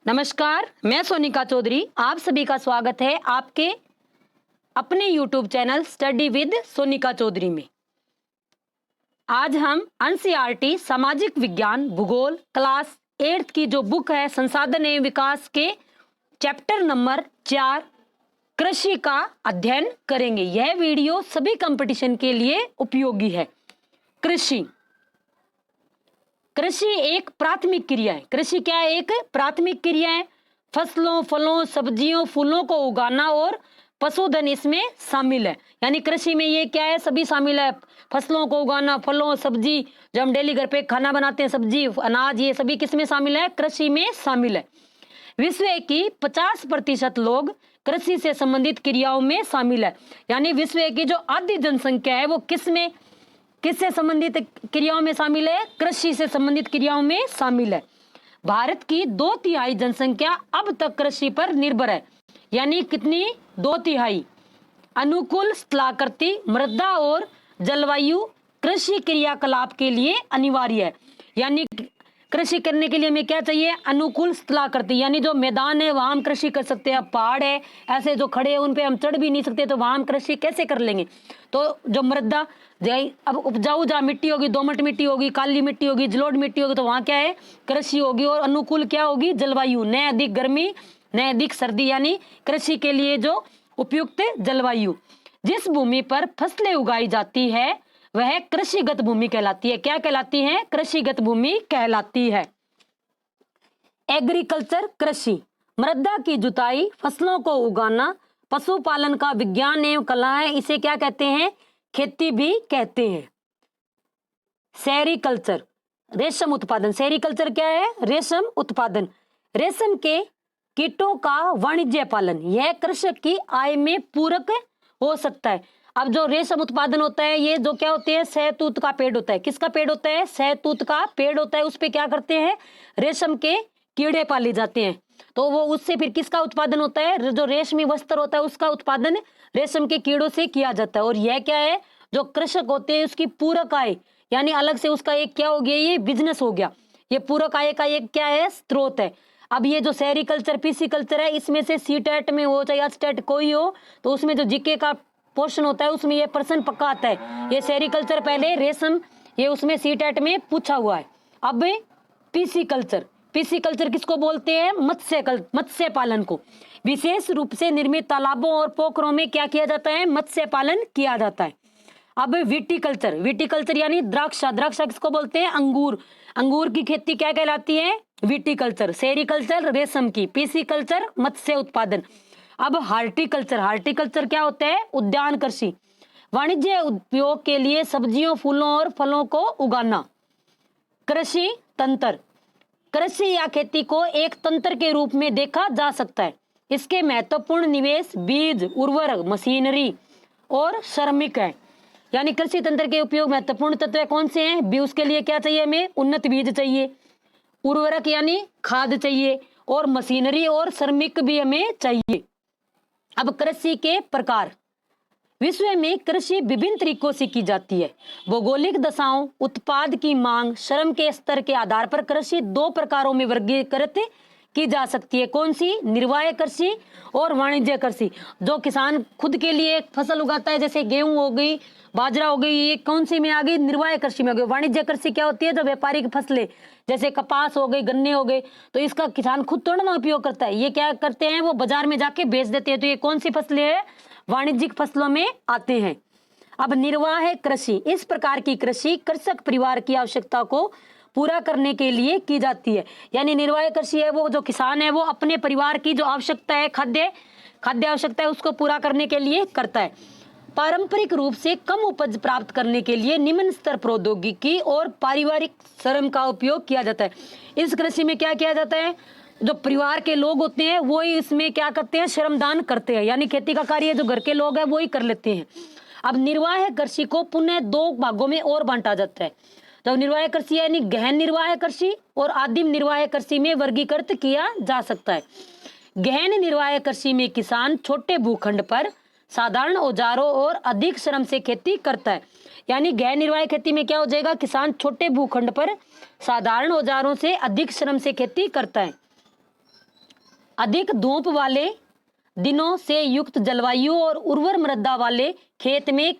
नमस्कार, मैं सोनिका चौधरी। आप सभी का स्वागत है आपके अपने YouTube channel study with Sonika Chaudhary में। आज हम एनसीईआरटी सामाजिक विज्ञान भूगोल क्लास 8 की जो बुक है संसाधन एवं विकास के चैप्टर नंबर 4 कृषि का अध्ययन करेंगे। यह वीडियो सभी कंपटीशन के लिए उपयोगी है। कृषि एक प्राथमिक क्रिया है। कृषि क्या है? एक प्राथमिक क्रिया है। फसलों, फलों, सब्जियों, फूलों को उगाना और पशुधन इसमें शामिल है। यानी कृषि में ये क्या है? सभी शामिल है। फसलों को उगाना, फलों, सब्जी, जो हम डेली घर पे खाना बनाते हैं, सब्जी, अनाज, ये सभी किसमें शामिल है? कृषि में शामिल है। विश्व की 50% लोग कृषि से संबंधित क्रियाओं में शामिल है। यानी विश्व की जो आधी जनसंख्या है वो किससे संबंधित क्रियाओं में शामिल है? कृषि से संबंधित क्रियाओं में शामिल है। भारत की 2/3 जनसंख्या अब तक कृषि पर निर्भर है। यानी कितनी? 2/3। अनुकूल स्थलाकृति मृदा और जलवायु कृषि क्रियाकलाप के लिए अनिवार्य है। यानी कृषि करने के लिए हमें क्या चाहिए? अनुकूल स्थलाकृति, यानी जो मैदान है वहां हम कृषि कर सकते हैं। पहाड़ है ऐसे जो खड़े हैं उन पे हम चढ़ भी नहीं सकते, तो वहां हम कृषि कैसे कर लेंगे? तो जो मृदा, अब उपजाऊ जहाँ मिट्टी होगी, दोमट मिट्टी होगी, काली मिट्टी होगी, जलोढ़ मिट्टी होगी, तो वहां क्या है? कृषि होगी। और अनुकूल क्या होगी? जलवायु, न अधिक गर्मी न अधिक सर्दी, यानी कृषि के लिए जो उपयुक्त जलवायु। जिस भूमि पर फसलें उगाई जाती है वह कृषिगत भूमि कहलाती है। क्या कहलाती है? कृषिगत भूमि कहलाती है। एग्रीकल्चर कृषि, मृदा की जुताई, फसलों को उगाना, पशुपालन का विज्ञान एवं कला है। इसे क्या कहते हैं? खेती भी कहते हैं। सेरीकल्चर, रेशम उत्पादन। सेरीकल्चर क्या है? रेशम उत्पादन। रेशम के कीटों का वाणिज्य पालन, यह कृषक की आय में पूरक हो सकता है। अब जो रेशम उत्पादन होता है ये जो क्या होते हैं? सहतूत का पेड़ होता है। किसका पेड़ होता है? सहतूत का पेड़ होता है। उस पे क्या करते हैं? रेशम के कीड़े पाले जाते हैं। तो वो उससे फिर किसका उत्पादन होता है? जो रेशमी वस्त्र होता है उसका उत्पादन रेशम के कीड़ों से किया जाता है। और यह क्या है? जो कृषक होते हैं उसकी पूरक आय, यानी अलग से उसका एक क्या हो गया? ये बिजनेस हो गया। ये पूरक आय का एक क्या है? स्रोत है। अब ये जो सेरीकल्चर पिसिकल्चर है इसमें से सीटेट में हो चाहे एचटेट कोई हो, तो उसमें जो जीके का पोर्शन होता है उसमें ये प्रश्न पक्का आता है। ये सेरीकल्चर पहले रेशम, ये उसमें सीटेट में पूछा हुआ है। अब पिसिकल्चर, पिसिकल्चर किसको बोलते हैं? मत्स्य पालन को। विशेष रूप से निर्मित तालाबों और पोखरों में क्या किया जाता है? मत्स्य पालन किया जाता है। अब विटिकल्चर, विटिकल्चर यानी द्राक्षा, द्राक्षा किसको बोलते हैं? अंगूर, अंगूर की खेती क्या कहलाती है? विटिकल्चर। सेरीकल्चर रेशम की, पिसिकल्चर मत्स्य उत्पादन। अब हार्टिकल्चर, हार्टिकल्चर क्या होता है? उद्यान कृषि, वाणिज्य उपयोग के लिए सब्जियों, फूलों और फलों को उगाना। कृषि तंत्र, कृषि या खेती को एक तंत्र के रूप में देखा जा सकता है। इसके महत्वपूर्ण निवेश बीज, उर्वरक, मशीनरी और श्रमिक है। यानी कृषि तंत्र के उपयोग महत्वपूर्ण तत्व कौन से हैं? भी उसके लिए क्या चाहिए? हमें उन्नत बीज चाहिए, उर्वरक यानी खाद चाहिए, और मशीनरी और श्रमिक भी हमें चाहिए। अब कृषि के प्रकार, विश्व में कृषि विभिन्न तरीकों से की जाती है। भौगोलिक दशाओं, उत्पाद की मांग, श्रम के स्तर के आधार पर कृषि 2 प्रकारों में वर्गीकृत की जा सकती है। कौन सी? निर्वाह कृषि और वाणिज्य कृषि। जो किसान खुद के लिए फसल उगाता है, जैसे गेहूं हो गई, बाजरा हो गई, ये कौन सी में आ गई? निर्वाह कृषि में हो गई। वाणिज्य कृषि क्या होती है? जो व्यापारिक फसलें जैसे कपास हो गई, गन्ने हो गए, तो इसका किसान खुद थोड़ा ना उपयोग करता है। ये क्या करते हैं? वो बाजार में जाके बेच देते हैं। तो ये कौन सी फसलें हैं? वाणिज्यिक फसलों में आते हैं। अब निर्वाह कृषि, इस प्रकार की कृषि कृषक परिवार की आवश्यकता को पूरा करने के लिए की जाती है। यानी निर्वाह कृषि है वो जो किसान है वो अपने परिवार की जो आवश्यकता है, खाद्य आवश्यकता है, उसको पूरा करने के लिए करता है। पारंपरिक रूप से कम उपज प्राप्त करने के लिए निम्न स्तर प्रौद्योगिकी और पारिवारिक श्रम का उपयोग किया जाता है। इस कृषि में क्या किया जाता है? जो परिवार के लोग होते हैं वो ही इसमें क्या करते हैं? श्रमदान करते हैं। यानी खेती का कार्य जो घर के लोग हैं वो ही कर लेते हैं। अब निर्वाह कृषि को पुनः 2 भागों में और बांटा जाता है। जब निर्वाह कृषि यानी गहन निर्वाह कृषि और आदिम निर्वाह कृषि में वर्गीकृत किया जा सकता है। गहन निर्वाह कृषि में किसान छोटे भूखंड पर साधारण औजारों और अधिक श्रम से खेती करता है। यानी गहन निर्वाह खेती में क्या हो जाएगा? किसान छोटे भूखंड पर साधारण औजारों से अधिक श्रम से खेती करता है। अधिक धूप वाले दिनों से युक्त जलवायु और उर्वर मृदा वाले खेत में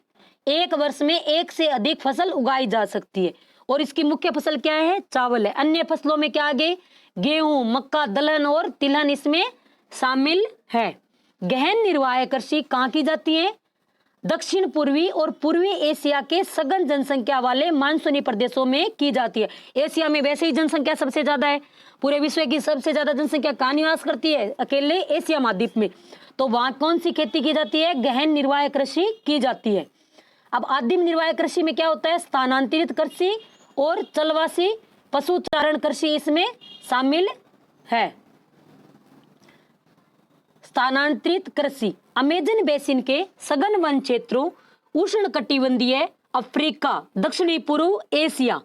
एक वर्ष में एक से अधिक फसल उगाई जा सकती है। और इसकी मुख्य फसल क्या है? चावल है। अन्य फसलों में क्या आगे? गेहूं, मक्का, दलहन और तिलहन इसमें शामिल है। गहन निर्वाह कृषि कहाँ की जाती है? दक्षिण पूर्वी और पूर्वी एशिया के सघन जनसंख्या वाले मानसूनी प्रदेशों में की जाती है। एशिया में वैसे ही जनसंख्या सबसे ज्यादा है, पूरे विश्व की सबसे ज्यादा जनसंख्या कहाँ निवास करती है? अकेले एशिया महाद्वीप में। तो वहां कौन सी खेती की जाती है? गहन निर्वाह कृषि की जाती है। अब आदिम निर्वाह कृषि में क्या होता है? स्थानांतरित कृषि और चलवासी पशुचारण कृषि इसमें शामिल है। स्थानांतरित कृषि अमेजन बेसिन के सघन वन क्षेत्रों, उष्ण कटिबंधीय अफ्रीका, दक्षिणी पूर्व एशिया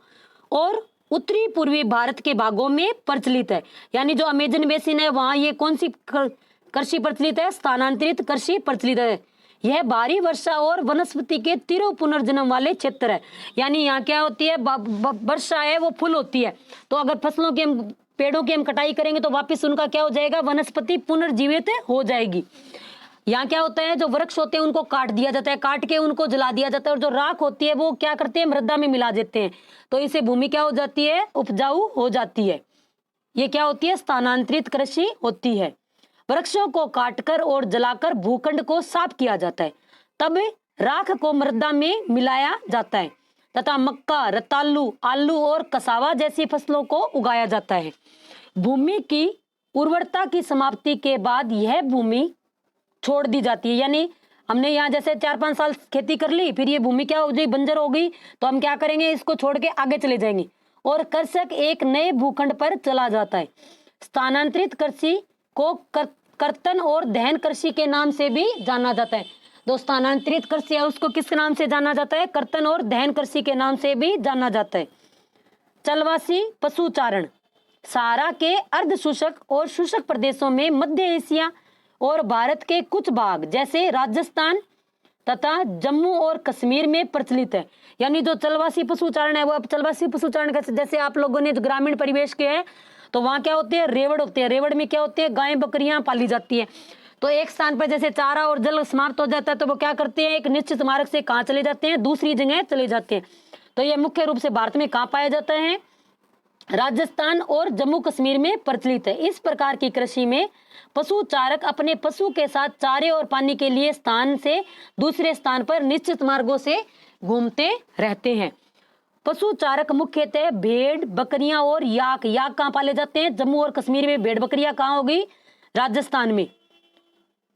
और उत्तरी पूर्वी भारत के भागों में प्रचलित है। यानी जो अमेजन बेसिन है वहां ये कौन सी कृषि प्रचलित है? स्थानांतरित कृषि प्रचलित है। यह भारी वर्षा और वनस्पति के तीव्र पुनर्जन्म वाले क्षेत्र है। यानी यहाँ क्या होती है? वर्षा है वो फुल होती है, तो अगर फसलों के पेड़ों की हम कटाई करेंगे तो वापस उनका क्या हो जाएगा? वनस्पति पुनर्जीवित हो जाएगी। यहाँ क्या होता है? जो वृक्ष होते हैं उनको काट दिया जाता है, काट के उनको जला दिया जाता है, और जो राख होती है वो क्या करते हैं? मृदा में मिला देते हैं। तो इससे भूमि क्या हो जाती है? उपजाऊ हो जाती है। ये क्या होती है? स्थानांतरित कृषि होती है। वृक्षों को काटकर और जलाकर भूखंड को साफ किया जाता है, तब राख को मृदा में मिलाया जाता है तथा मक्का, रतालू, आलू और कसावा जैसी फसलों को उगाया जाता है। भूमि की उर्वरता की समाप्ति के बाद यह भूमि छोड़ दी जाती है। यानी हमने यहाँ जैसे 4-5 साल खेती कर ली, फिर ये भूमि क्या हो गई? बंजर हो गई, तो हम क्या करेंगे? इसको छोड़ के आगे चले जाएंगे और कृषक एक नए भूखंड पर चला जाता है। स्थानांतरित कृषि को कर्तन और दहन कृषि के नाम से भी जाना जाता है। जो स्थानांतरित कृषि है उसको किस नाम से जाना जाता है? कर्तन और दहन कृषि के नाम से भी जाना जाता है। चलवासी पशुचारण सहारा के अर्ध शुष्क और शुष्क प्रदेशों में, मध्य एशिया और भारत के कुछ भाग जैसे राजस्थान तथा जम्मू और कश्मीर में प्रचलित है। यानी जो चलवासी पशुचारण है वो, चलवासी पशुचारण का जैसे आप लोगों ने जो ग्रामीण परिवेश के है तो वहां क्या होते हैं? रेवड़ होते हैं। रेवड़ में क्या होते हैं? गायें बकरियां पाली जाती है। तो एक स्थान पर जैसे चारा और जल समाप्त हो जाता है तो वो क्या करते हैं? एक निश्चित मार्ग से कहाँ चले जाते हैं? दूसरी जगह चले जाते हैं। तो ये मुख्य रूप से भारत में कहाँ पाया जाता है? राजस्थान और जम्मू कश्मीर में प्रचलित है। इस प्रकार की कृषि में पशु चारक अपने पशु के साथ चारे और पानी के लिए स्थान से दूसरे स्थान पर निश्चित मार्गों से घूमते रहते हैं। पशु चारक मुख्यतः भेड़, बकरियां और याक कहाँ पाले जाते हैं? जम्मू और कश्मीर में। भेड़ बकरियां कहाँ हो गई? राजस्थान में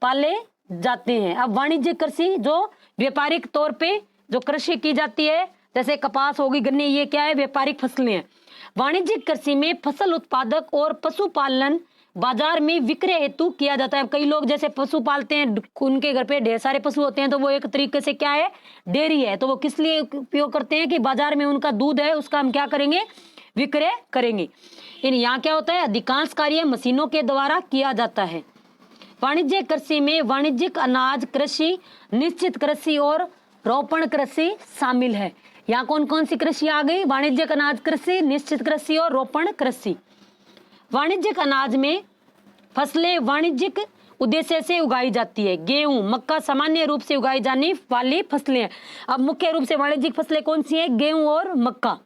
पाले जाते हैं। अब वाणिज्यिक कृषि जो व्यापारिक तौर पे जो कृषि की जाती है, जैसे कपास होगी, गन्ने, ये क्या है? व्यापारिक फसलें हैं। वाणिज्यिक कृषि में फसल उत्पादक और पशुपालन बाजार में विक्रय हेतु किया जाता है। कई लोग जैसे पशु पालते हैं, उनके घर पे ढेर सारे पशु होते हैं, तो वो एक तरीके से क्या है? डेयरी है। तो वो किस लिए उपयोग करते हैं? कि बाजार में उनका दूध है उसका हम क्या करेंगे? विक्रय करेंगे। यहाँ क्या होता है? अधिकांश कार्य मशीनों के द्वारा किया जाता है। वाणिज्य कृषि में वाणिज्यिक अनाज कृषि, निश्चित कृषि और रोपण कृषि शामिल है। यहाँ कौन कौन सी कृषि आ गई? वाणिज्यिक अनाज कृषि, निश्चित कृषि और रोपण कृषि। वाणिज्यिक अनाज में फसलें वाणिज्यिक उद्देश्य से उगाई जाती है। गेहूं, मक्का सामान्य रूप से उगाई जाने वाली फसलें हैं। अब मुख्य रूप से वाणिज्यिक फसलें कौन सी हैं? गेहूं और मक्का।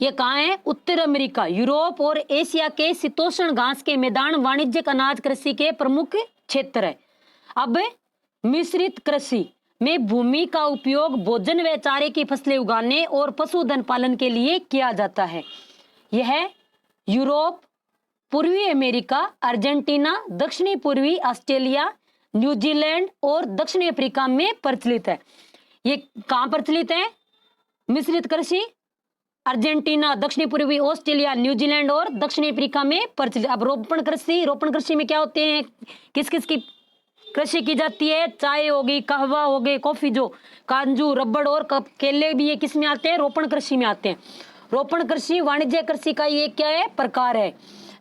ये कहाँ है? उत्तर अमेरिका, यूरोप और एशिया के शीतोष्ण घास के मैदान वाणिज्यिक अनाज कृषि के प्रमुख क्षेत्र है। अब मिश्रित कृषि में भूमि का उपयोग भोजन व चारे की फसलें उगाने और पशुधन पालन के लिए किया जाता है। यह यूरोप, पूर्वी अमेरिका, अर्जेंटीना, दक्षिणी पूर्वी ऑस्ट्रेलिया, न्यूजीलैंड और दक्षिणी अफ्रीका में प्रचलित है। ये कहाँ प्रचलित है? मिश्रित कृषि अर्जेंटीना, दक्षिणी पूर्वी ऑस्ट्रेलिया, न्यूजीलैंड और दक्षिणी अफ्रीका में प्रचलित। अब रोपण कृषि में क्या होते हैं? किस किस की कृषि की जाती है? चाय होगी, कहवा हो गए, कॉफी, जो काजू, रबड़ और केले भी ये किस में आते हैं? रोपण कृषि में आते हैं। रोपण कृषि वाणिज्य कृषि का ये क्या है? प्रकार है,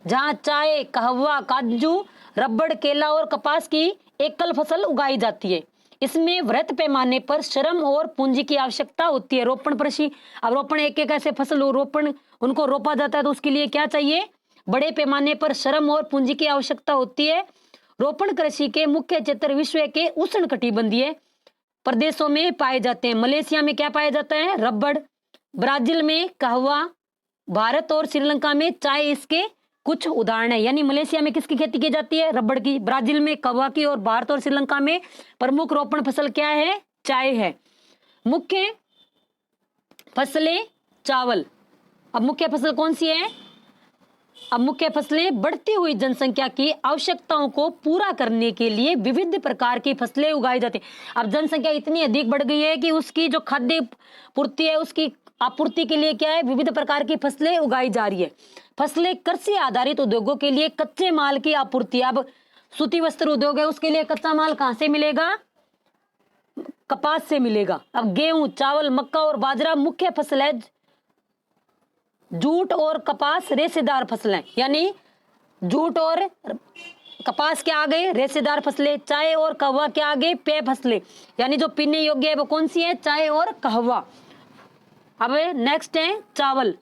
जहाँ चाय, कहवा, काजू, रबड़, केला और कपास की एकल फसल उगाई जाती है। इसमें वृहत पैमाने पर श्रम और पूंजी की आवश्यकता होती है। रोपण कृषि, अब रोपण एक एक ऐसे फसल रोपण उनको रोपा जाता है तो उसके लिए क्या चाहिए? बड़े पैमाने पर श्रम और पूंजी की आवश्यकता होती है। रोपण कृषि के मुख्य क्षेत्र विश्व के उष्णकटिबंधीय प्रदेशों में पाए जाते हैं। मलेशिया में क्या पाया जाता है? रबड़। ब्राजील में कहवा। भारत और श्रीलंका में चाय इसके कुछ उदाहरण है। यानी मलेशिया में किसकी खेती की जाती है? रबड़ की। ब्राजील में कहवा की। और भारत और श्रीलंका में प्रमुख रोपण फसल क्या है? चाय है। मुख्य फसलें चावल। अब मुख्य फसल कौन सी है? अब मुख्य फसलें बढ़ती हुई जनसंख्या की आवश्यकताओं को पूरा करने के लिए विविध प्रकार की फसलें उगाई जाती हैं। अब जनसंख्या इतनी अधिक बढ़ गई है कि उसकी जो खाद्य पूर्ति है उसकी आपूर्ति के लिए क्या है? विविध प्रकार की फसलें उगाई जा रही है। फसलें कृषि आधारित उद्योगों के लिए कच्चे माल की आपूर्ति। अब सूती वस्त्र उद्योग है, उसके लिए कच्चा माल कहाँ से मिलेगा? कपास से मिलेगा। अब गेहूं, चावल, मक्का और बाजरा मुख्य फसल है। जूट और कपास रेशेदार फसलें। यानी जूट और कपास के आगे रेशेदार फसलें। चाय और कहवा के आगे पेय फसलें। यानी जो पीने योग्य है वो कौन सी है? चाय और कहवा। अब नेक्स्ट है चावल।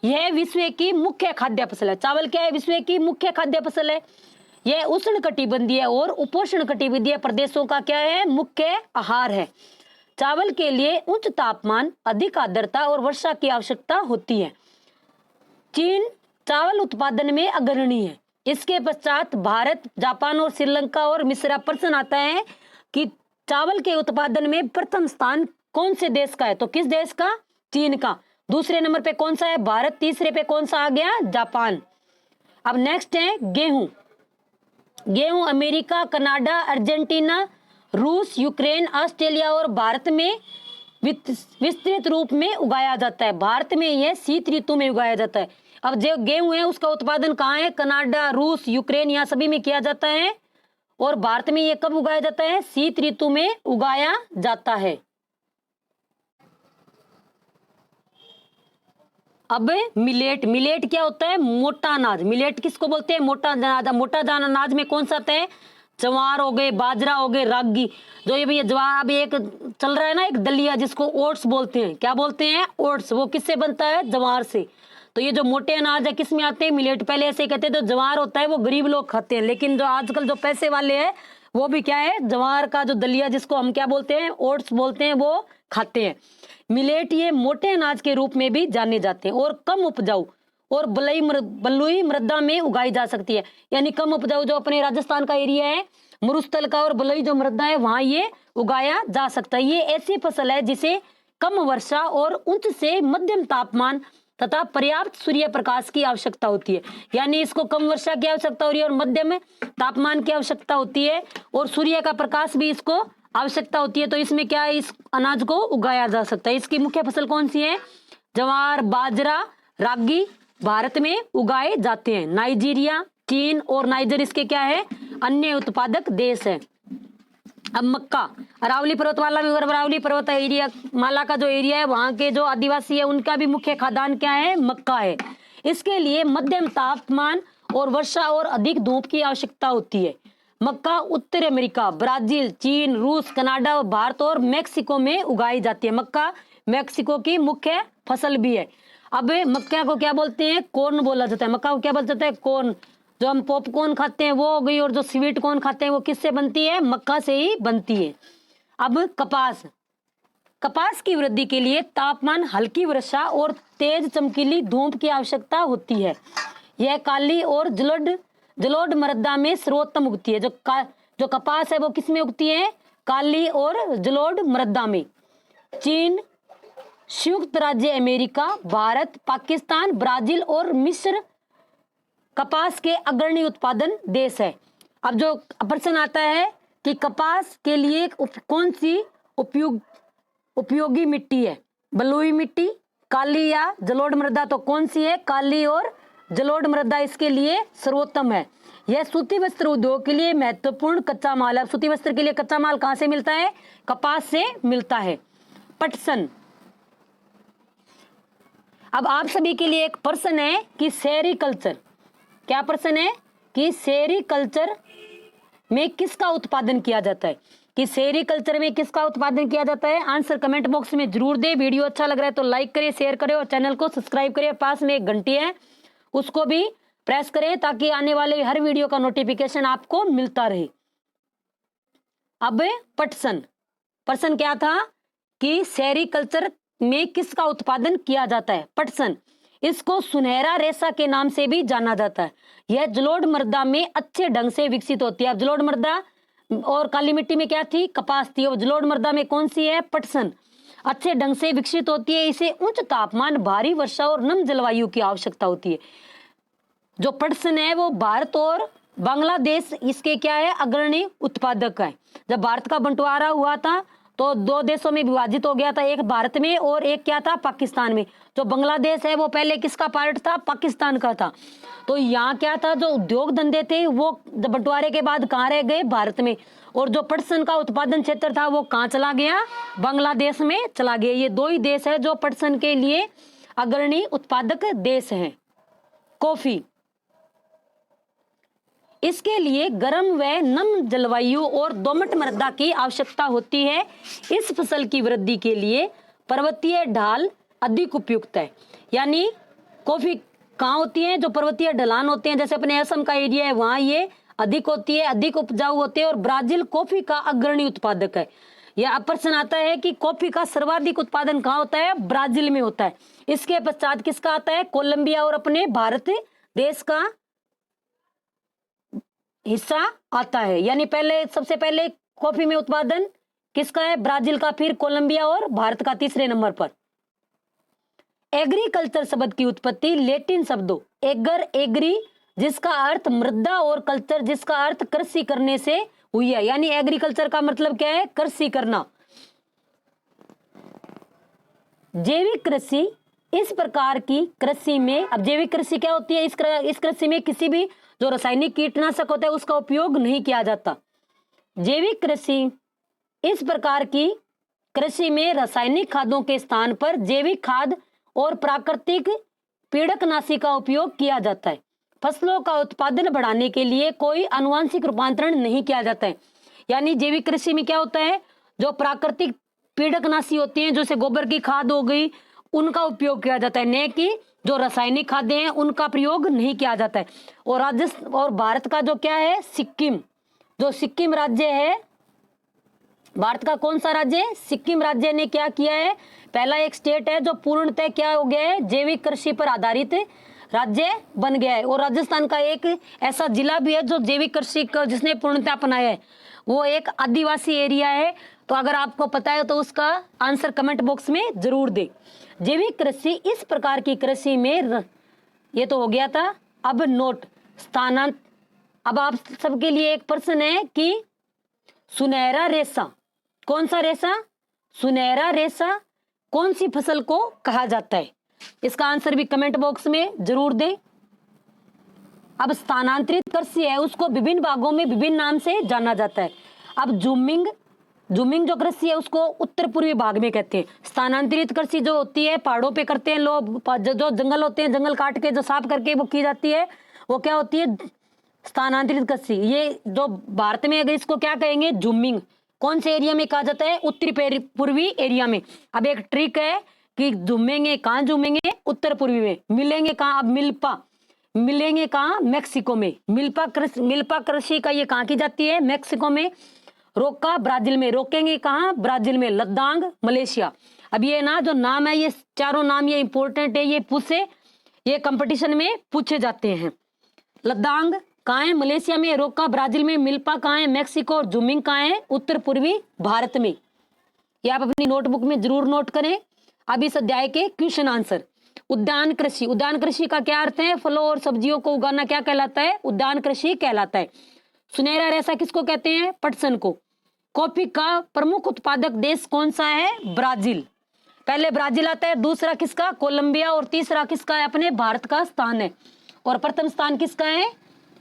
यह विश्व की मुख्य खाद्य फसल है। चावल क्या है? विश्व की मुख्य खाद्य फसल है। यह उष्णकटिबंधीय और उपोष्णकटिबंधीय प्रदेशों का क्या है? मुख्य आहार है। चावल के लिए उच्च तापमान, अधिक आर्द्रता और वर्षा की आवश्यकता होती है। चीन चावल उत्पादन में अग्रणी है। इसके पश्चात भारत, जापान और श्रीलंका और मिस्र। प्रश्न आता है कि चावल के उत्पादन में प्रथम स्थान कौन से देश का है? तो किस देश का? चीन का। दूसरे नंबर पे कौन सा है? भारत। तीसरे पे कौन सा आ गया? जापान। अब नेक्स्ट है गेहूं। गेहूं अमेरिका, कनाडा, अर्जेंटीना, रूस, यूक्रेन, ऑस्ट्रेलिया और भारत में विस्तृत रूप में उगाया जाता है। भारत में यह शीत ऋतु में उगाया जाता है। अब जो गेहूं है उसका उत्पादन कहाँ है? कनाडा, रूस, यूक्रेन, यहाँ सभी में किया जाता है। और भारत में यह कब उगाया जाता है? शीत ऋतु में उगाया जाता है। अब मिलेट। मिलेट क्या होता है? मोटा अनाज। मिलेट किसको बोलते हैं? मोटा अनाज। मोटा अनाज में कौन सा आता है? जवार हो गए, बाजरा हो गए, रागी। जो ये भैया जवार, अभी एक चल रहा है ना एक दलिया जिसको ओट्स बोलते हैं। क्या बोलते हैं? ओट्स। वो किससे बनता है? जवार से। तो ये जो मोटे अनाज है किस में आते हैं? मिलेट। पहले ऐसे कहते हैं, तो जवार होता है वो गरीब लोग खाते हैं, लेकिन जो आजकल जो पैसे वाले हैं वो भी क्या है? जवार का जो दलिया जिसको हम क्या बोलते हैं? ओट्स बोलते हैं, वो खाते हैं। मिलेट ये मोटे अनाज के रूप में भी जाने जाते हैं और कम उपजाऊ और बलुई मृदा में उगाई जा सकती है। यानी कम उपजाऊ जो अपने राजस्थान का एरिया है, मरुस्थल का, और बलुई जो मृदा है वहां ये उगाया जा सकता है। ये ऐसी फसल है जिसे कम वर्षा और उच्च से मध्यम तापमान तथा पर्याप्त सूर्य प्रकाश की आवश्यकता होती है। यानी इसको कम वर्षा की आवश्यकता हो रही है और मध्यम तापमान की आवश्यकता होती है और सूर्य का प्रकाश भी इसको आवश्यकता होती है। तो इसमें क्या है? इस अनाज को उगाया जा सकता है। इसकी मुख्य फसल कौन सी है? जवार, बाजरा, रागी भारत में उगाए जाते हैं। नाइजीरिया, चीन और नाइजर इसके क्या है? अन्य उत्पादक देश है। अब मक्का। अरावली पर्वतमाला में, अरावली पर्वत एरिया माला का जो एरिया है वहां के जो आदिवासी है उनका भी मुख्य खाद्यान्न क्या है? मक्का है। इसके लिए मध्यम तापमान और वर्षा और अधिक धूप की आवश्यकता होती है। मक्का उत्तर अमेरिका, ब्राजील, चीन, रूस, कनाडा, भारत और मैक्सिको में उगाई जाती है। मक्का मैक्सिको की मुख्य फसल भी है। अब मक्का को क्या बोलते हैं? कॉर्न बोला जाता है। मक्का को क्या बोला जाता है? कॉर्न। जो हम पॉपकॉर्न खाते हैं वो हो गई, और जो स्वीट कॉर्न खाते हैं वो किससे बनती है? मक्का से ही बनती है। अब कपास। कपास की वृद्धि के लिए तापमान, हल्की वर्षा और तेज चमकीली धूप की आवश्यकता होती है। यह काली और जलोढ़ मृदा में सर्वोत्तम उगती है। जो कपास है वो किस में उगती है? काली और जलोढ़ मृदा में। चीन, संयुक्त राज्य अमेरिका, भारत, पाकिस्तान, ब्राजील और मिस्र कपास के अग्रणी उत्पादन देश है। अब जो प्रश्न आता है कि कपास के लिए कौन सी उपयोगी मिट्टी है? बलुई मिट्टी, काली या जलोढ़ मृदा? तो कौन सी है? काली और जलोढ़ मृदा इसके लिए सर्वोत्तम है। यह सूती वस्त्र उद्योग के लिए महत्वपूर्ण कच्चा माल है। सूती वस्त्र के लिए कच्चा माल कहां से मिलता है? कपास से मिलता है। पटसन। अब आप सभी के लिए एक प्रश्न है कि सेरीकल्चर, क्या प्रश्न है कि सेरीकल्चर में किसका उत्पादन किया जाता है? कि सेरीकल्चर में किसका उत्पादन किया जाता है? आंसर कमेंट बॉक्स में जरूर दे। वीडियो अच्छा लग रहा है तो लाइक करिए, शेयर करिए और चैनल को सब्सक्राइब करिए। पास में एक घंटी है उसको भी प्रेस करें ताकि आने वाले हर वीडियो का नोटिफिकेशन आपको मिलता रहे। अब पटसन, पटसन क्या था कि सेरीकल्चर में किसका उत्पादन किया जाता है? पटसन। इसको सुनहरा रेशा के नाम से भी जाना जाता है। यह जलोढ़ मृदा में अच्छे ढंग से विकसित होती है। अब जलोढ़ मृदा और काली मिट्टी में क्या थी? कपास थी। और जलोढ़ मृदा में कौन सी है? पटसन। अच्छे ढंग से विकसित होती है। इसे उच्च तापमान, भारी वर्षा और नम जलवायु की आवश्यकता होती है। जो पटसन है वो भारत और बांग्लादेश इसके क्या है? अग्रणी उत्पादक है। जब भारत का बंटवारा हुआ था तो दो देशों में विभाजित हो गया था, एक भारत में और एक क्या था? पाकिस्तान में। जो बांग्लादेश है वो पहले किसका पार्ट था? पाकिस्तान का था। तो यहाँ क्या था? जो उद्योग धंधे थे वो बंटवारे के बाद कहाँ रह गए? भारत में। और जो पटसन का उत्पादन क्षेत्र था वो कहाँ चला गया? बांग्लादेश में चला गया। ये दो ही देश है जो पटसन के लिए अग्रणी उत्पादक देश हैं। कॉफी, इसके लिए गर्म व नम जलवायु और दोमट मृदा की आवश्यकता होती है। इस फसल की वृद्धि के लिए पर्वतीय ढाल अधिक उपयुक्त है। यानी कॉफी कहाँ होती है? जो पर्वतीय ढलान होते हैं, जैसे अपने असम का एरिया है वहां ये अधिक होती है, अधिक उपजाऊ होते हैं। और ब्राजील कॉफी का अग्रणी उत्पादक है। यह प्रश्न आता है कि कॉफी का सर्वाधिक उत्पादन कहाँ होता है? ब्राजील में होता है। इसके पश्चात किसका आता है? कोलंबिया और अपने भारत देश का हिस्सा आता है। यानी पहले सबसे पहले कॉफी में उत्पादन किसका है? ब्राजील का, फिर कोलंबिया और भारत का तीसरे नंबर पर। एग्रीकल्चर शब्द की उत्पत्ति लैटिन शब्दों एगर, एग्री जिसका अर्थ मृदा और कल्चर जिसका अर्थ कृषि करने से हुई है। यानी एग्रीकल्चर का मतलब क्या है? कृषि करना। जैविक कृषि इस प्रकार की कृषि में, अब जैविक कृषि क्या होती है? इस कृषि में किसी भी जो रासायनिक कीटनाशक होता है उसका उपयोग नहीं किया जाता। जैविक कृषि इस प्रकार की कृषि में रासायनिक खादों के स्थान पर जैविक खाद और प्राकृतिक पीड़कनाशी का उपयोग किया जाता है। फसलों का उत्पादन बढ़ाने के लिए कोई आनुवंशिक रूपांतरण नहीं किया जाता है। यानी जैविक कृषि में क्या होता है? जो प्राकृतिक पीड़कनाशी होती हैं, जैसे गोबर की खाद हो गई, उनका उपयोग किया जाता है, न कि जो रासायनिक खाद्य हैं उनका प्रयोग नहीं किया जाता है। और राजस्थान और भारत का जो क्या है? सिक्किम, जो सिक्किम राज्य है, भारत का कौन सा राज्य है? सिक्किम राज्य ने क्या किया है? पहला एक स्टेट है जो पूर्णतः क्या हो गया है? जैविक कृषि पर आधारित राज्य बन गया है। और राजस्थान का एक ऐसा जिला भी है जो जैविक कृषि का जिसने पूर्णतः अपनाया है, वो एक आदिवासी एरिया है। तो अगर आपको पता है तो उसका आंसर कमेंट बॉक्स में जरूर दे। जैविक कृषि इस प्रकार की कृषि में, ये तो हो गया था। अब नोट स्थानांतरण। अब आप सबके लिए एक प्रश्न है कि सुनहरा रेशा, कौन सा रेशा? सुनहरा रेशा कौन सी फसल को कहा जाता है? इसका आंसर भी कमेंट बॉक्स में जरूर दें। अब स्थानांतरित कृषि है उसको विभिन्न भागों में विभिन्न नाम से जाना जाता है। अब जूमिंग जो कृषि है उसको उत्तर पूर्वी भाग में कहते हैं। स्थानांतरित कृषि जो होती है पहाड़ों पे करते हैं लोग, जो जंगल होते हैं, जंगल काट के जो साफ करके वो की जाती है, वो क्या होती है? स्थानांतरित कृषि। ये जो भारत में अगर इसको क्या कहेंगे? जूमिंग। कौन से एरिया में कहा जाता है? उत्तरी पूर्वी एरिया में। अब एक ट्रिक है कि झूमेंगे कहाँ? झूमेंगे उत्तर पूर्वी में। मिलेंगे कहाँ? अब मिलेंगे कहाँ? मैक्सिको में। मिल्पा कृषि का ये कहाँ की जाती है? मैक्सिको में। रोका ब्राजील में। रोकेंगे कहाँ? ब्राजील में। लद्दाख मलेशिया। अब ये ना जो नाम है, ये चारों नाम ये इंपॉर्टेंट है, ये कंपटीशन में पूछे जाते हैं। लद्दाख कहाँ है? मलेशिया में। रोका ब्राजील में। मिल्पा कहाँ है? मैक्सिको। और जूमिंग कहाँ है? उत्तर पूर्वी भारत में। ये आप अपनी नोटबुक में जरूर नोट करें। अब इस अध्याय के क्वेश्चन आंसर। उद्यान कृषि। उद्यान कृषि का क्या अर्थ है? फलों और सब्जियों को उगाना क्या कहलाता है? उद्यान कृषि कहलाता है। सुनहरा रेशा किसको कहते हैं? पटसन को। कॉफी का प्रमुख उत्पादक देश कौन सा है? ब्राजील। पहले ब्राजील आता है, दूसरा किसका? कोलंबिया, और तीसरा किसका है? अपने भारत का स्थान है। और प्रथम स्थान किसका है?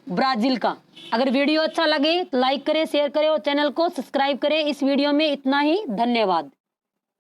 ब्राजील का। अगर वीडियो अच्छा लगे तो लाइक करें, शेयर करें और चैनल को सब्सक्राइब करें। इस वीडियो में इतना ही। धन्यवाद।